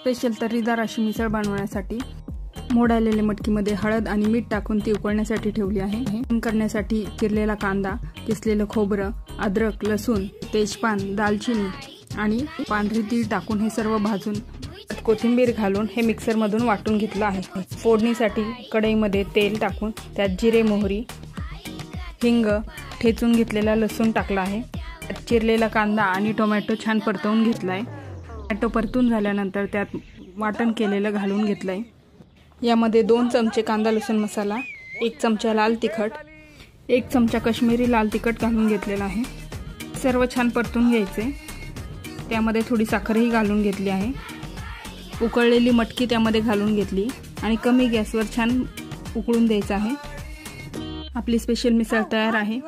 Special तर्रीदार अशी मिसळ बनवण्यासाठी मोड आलेले मटकीमध्ये हळद आणि मीठ टाकून ती उकळण्यासाठी ठेवली आहे। करण्यासाठी चिरलेला कांदा, किसलेलं खोबरं, अद्रक, लसूण, तेजपान, दालचिनी आणि पांढरी तीळ टाकून हे सर्व भाजून कोथिंबीर घालून हे मिक्सर मधून वाटून घेतलं आहे। फोडणीसाठी कढईमध्ये तेल टाकून त्यात जिरे, मोहरी, हिंग, ठेचून घेतलेला लसूण टाकला आहे। चिरलेला कांदा आणि टोमॅटो छान परतवून घेतलाय। टोमॅटो परतून झाल्यानंतर त्यात वाटण केलेलं घालून घेतलंय। यामध्ये 2 चमचे कांदा लसूण मसाला, 1 चमचा लाल तिखट, 1 चमचा काश्मीरी लाल तिखट घालून घेतलेला आहे। सर्व छान परतून घ्यायचे। त्यामध्ये थोडी साखरही घालून घेतली आहे। उकळलेली मटकी त्यामध्ये घालून घेतली आणि कमी गॅसवर छान उकळून द्यायचं आहे। आपली स्पेशल मिसळ तयार आहे।